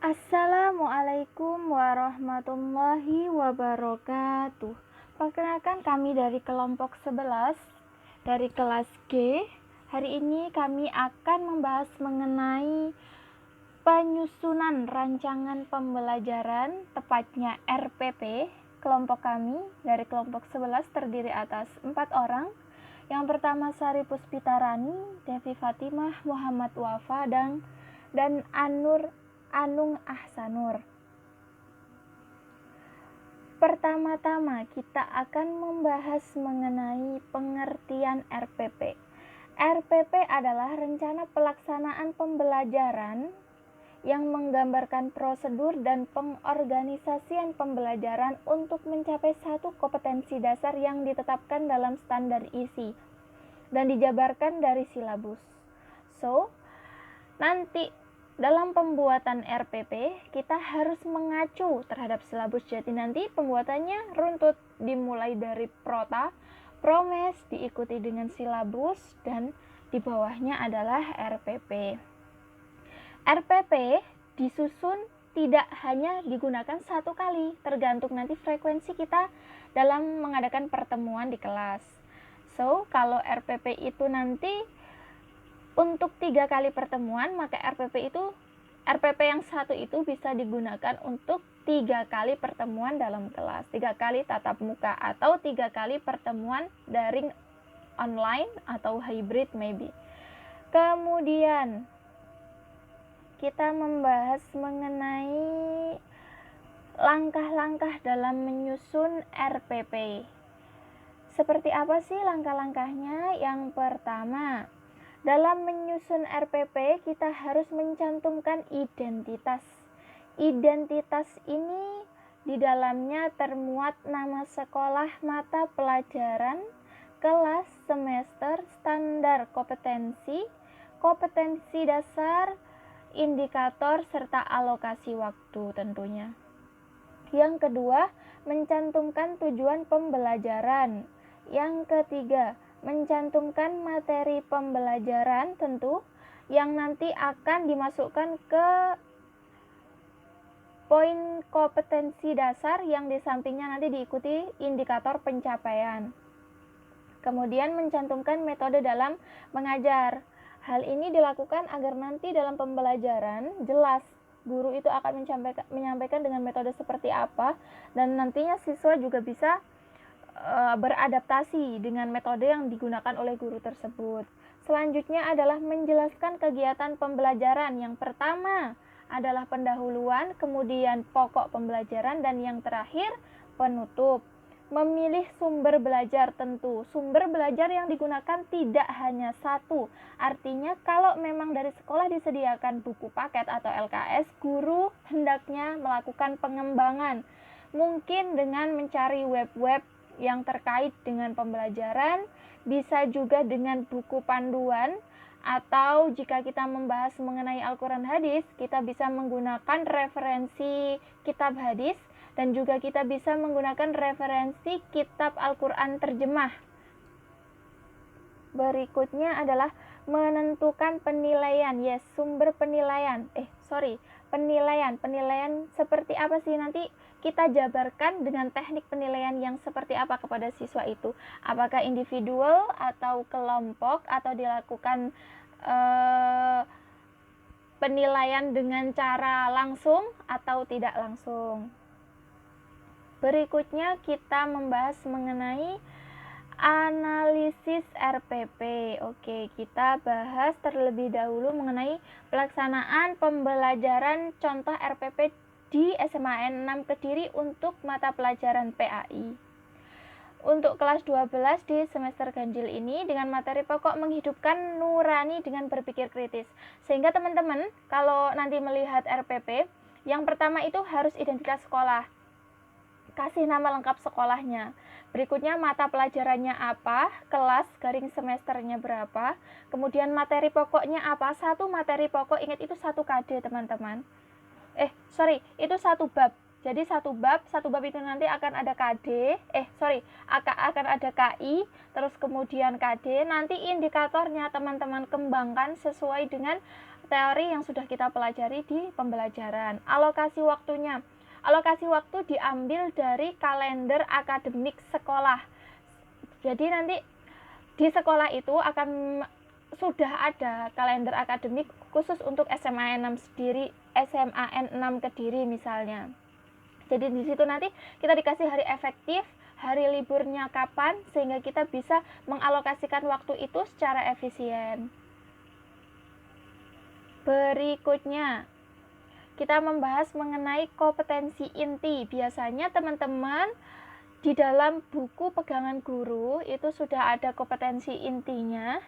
Assalamualaikum warahmatullahi wabarakatuh. Perkenalkan, kami dari kelompok 11 dari kelas G. Hari ini kami akan membahas mengenai penyusunan rancangan pembelajaran, tepatnya RPP. Kelompok kami dari kelompok 11 terdiri atas 4 orang. Yang pertama Sari Puspitarani, Devi Fatimah, Muhammad Wafa, dan Anung Ahsanur. Pertama-tama kita akan membahas mengenai pengertian RPP. RPP adalah rencana pelaksanaan pembelajaran yang menggambarkan prosedur dan pengorganisasian pembelajaran untuk mencapai satu kompetensi dasar yang ditetapkan dalam standar isi dan dijabarkan dari silabus. Nanti dalam pembuatan RPP, kita harus mengacu terhadap silabus. Jadi nanti pembuatannya runtut, dimulai dari prota, promes, diikuti dengan silabus, dan di bawahnya adalah RPP. RPP disusun tidak hanya digunakan satu kali, tergantung nanti frekuensi kita dalam mengadakan pertemuan di kelas. Kalau RPP itu nanti untuk 3 kali pertemuan, maka RPP yang satu itu bisa digunakan untuk 3 kali pertemuan dalam kelas, 3 kali tatap muka, atau 3 kali pertemuan daring online atau hybrid maybe. Kemudian kita membahas mengenai langkah-langkah dalam menyusun RPP. Seperti apa sih langkah-langkahnya? Yang pertama, dalam menyusun RPP, kita harus mencantumkan identitas. Identitas ini di dalamnya termuat nama sekolah, mata pelajaran, kelas, semester, standar kompetensi, kompetensi dasar, indikator, serta alokasi waktu tentunya. Yang kedua, mencantumkan tujuan pembelajaran. Yang ketiga, mencantumkan materi pembelajaran tentu yang nanti akan dimasukkan ke poin kompetensi dasar yang di sampingnya nanti diikuti indikator pencapaian. Kemudian mencantumkan metode dalam mengajar. Hal ini dilakukan agar nanti dalam pembelajaran jelas guru itu akan menyampaikan dengan metode seperti apa, dan nantinya siswa juga bisa beradaptasi dengan metode yang digunakan oleh guru tersebut. Selanjutnya adalah menjelaskan kegiatan pembelajaran. Yang pertama adalah pendahuluan, kemudian pokok pembelajaran, dan yang terakhir penutup. Memilih sumber belajar tentu. Sumber belajar yang digunakan tidak hanya satu. Artinya kalau memang dari sekolah disediakan buku paket atau LKS, guru hendaknya melakukan pengembangan. Mungkin dengan mencari web-web yang terkait dengan pembelajaran, bisa juga dengan buku panduan, atau jika kita membahas mengenai Al-Quran hadis, kita bisa menggunakan referensi kitab hadis, dan juga kita bisa menggunakan referensi kitab Al-Quran terjemah. Berikutnya adalah menentukan penilaian, sumber penilaian. Penilaian seperti apa sih? Nanti kita jabarkan dengan teknik penilaian yang seperti apa kepada siswa itu. Apakah individual atau kelompok, atau dilakukan penilaian dengan cara langsung atau tidak langsung. Berikutnya kita membahas mengenai analisis RPP. Oke, kita bahas terlebih dahulu mengenai pelaksanaan pembelajaran contoh RPP di SMAN 6 Kediri untuk mata pelajaran PAI. Untuk kelas 12 di semester ganjil ini dengan materi pokok menghidupkan nurani dengan berpikir kritis. Sehingga teman-teman kalau nanti melihat RPP, yang pertama itu harus identitas sekolah. Kasih nama lengkap sekolahnya. Berikutnya mata pelajarannya apa, kelas garing semesternya berapa, kemudian materi pokoknya apa. Satu materi pokok, ingat itu 1 KD teman-teman. Itu 1 bab. Jadi satu bab itu nanti akan ada akan ada KI, terus kemudian KD. Nanti indikatornya teman-teman kembangkan sesuai dengan teori yang sudah kita pelajari di pembelajaran. Alokasi waktunya. Alokasi waktu diambil dari kalender akademik sekolah. Jadi nanti di sekolah itu akan sudah ada kalender akademik khusus untuk SMAN 6 sendiri, SMAN 6 Kediri misalnya. Jadi di situ nanti kita dikasih hari efektif, hari liburnya kapan, sehingga kita bisa mengalokasikan waktu itu secara efisien. Berikutnya, kita membahas mengenai kompetensi inti. Biasanya teman-teman di dalam buku pegangan guru itu sudah ada kompetensi intinya.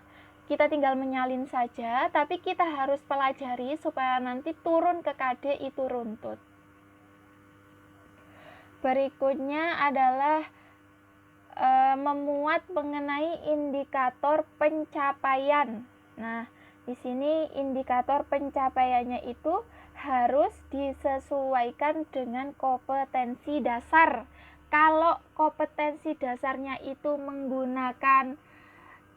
Kita tinggal menyalin saja, tapi kita harus pelajari supaya nanti turun ke KD itu runtut. Berikutnya adalah memuat mengenai indikator pencapaian. Nah, di sini indikator pencapaiannya itu harus disesuaikan dengan kompetensi dasar. Kalau kompetensi dasarnya itu menggunakan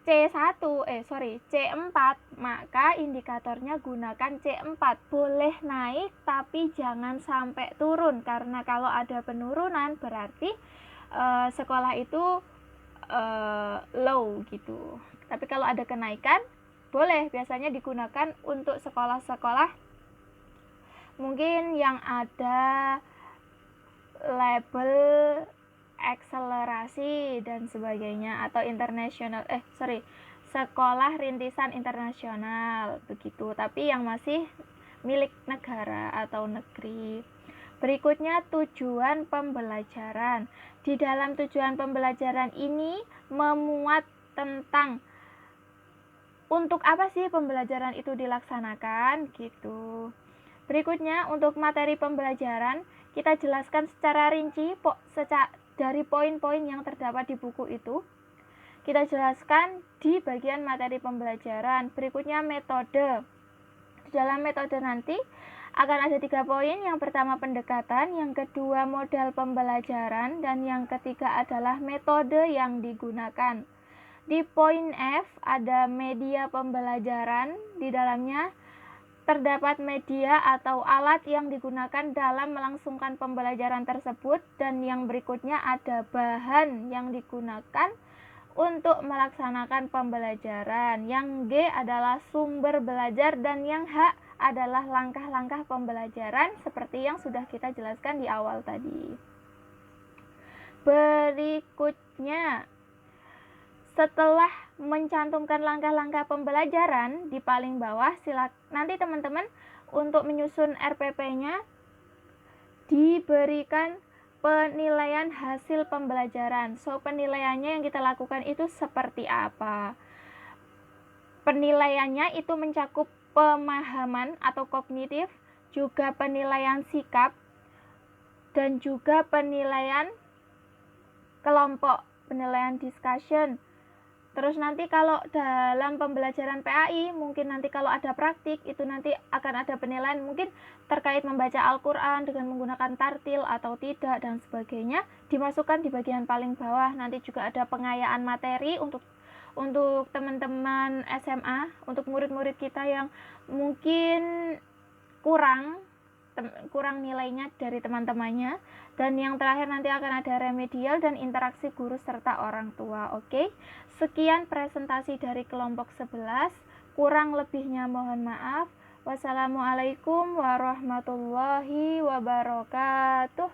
C4, maka indikatornya gunakan C4. Boleh naik tapi jangan sampai turun, karena kalau ada penurunan berarti sekolah itu low gitu. Tapi kalau ada kenaikan boleh, biasanya digunakan untuk sekolah-sekolah mungkin yang ada label akselerasi dan sebagainya, atau sekolah rintisan internasional begitu, tapi yang masih milik negara atau negeri. Berikutnya tujuan pembelajaran. Di dalam tujuan pembelajaran ini memuat tentang untuk apa sih pembelajaran itu dilaksanakan gitu. Berikutnya untuk materi pembelajaran kita jelaskan secara rinci dari poin-poin yang terdapat di buku itu. Kita jelaskan di bagian materi pembelajaran. Berikutnya metode. Di dalam metode nanti akan ada 3 poin. Yang pertama pendekatan, yang kedua modal pembelajaran, dan yang ketiga adalah metode yang digunakan. Di poin F ada media pembelajaran. Di dalamnya terdapat media atau alat yang digunakan dalam melangsungkan pembelajaran tersebut, dan yang berikutnya ada bahan yang digunakan untuk melaksanakan pembelajaran. Yang G adalah sumber belajar, dan yang H adalah langkah-langkah pembelajaran seperti yang sudah kita jelaskan di awal tadi. Berikutnya, setelah mencantumkan langkah-langkah pembelajaran di paling bawah, nanti teman-teman untuk menyusun RPP-nya diberikan penilaian hasil pembelajaran. So, penilaiannya yang kita lakukan itu seperti apa? Penilaiannya itu mencakup pemahaman atau kognitif, juga penilaian sikap, dan juga penilaian kelompok, penilaian discussion. Terus nanti kalau dalam pembelajaran PAI, mungkin nanti kalau ada praktik, itu nanti akan ada penilaian mungkin terkait membaca Al-Quran dengan menggunakan tartil atau tidak dan sebagainya, dimasukkan di bagian paling bawah. Nanti juga ada pengayaan materi untuk teman-teman SMA, untuk murid-murid kita yang mungkin kurang nilainya dari teman-temannya. Dan yang terakhir nanti akan ada remedial dan interaksi guru serta orang tua. Oke, sekian presentasi dari kelompok 11. Kurang lebihnya mohon maaf. Wassalamualaikum warahmatullahi wabarakatuh.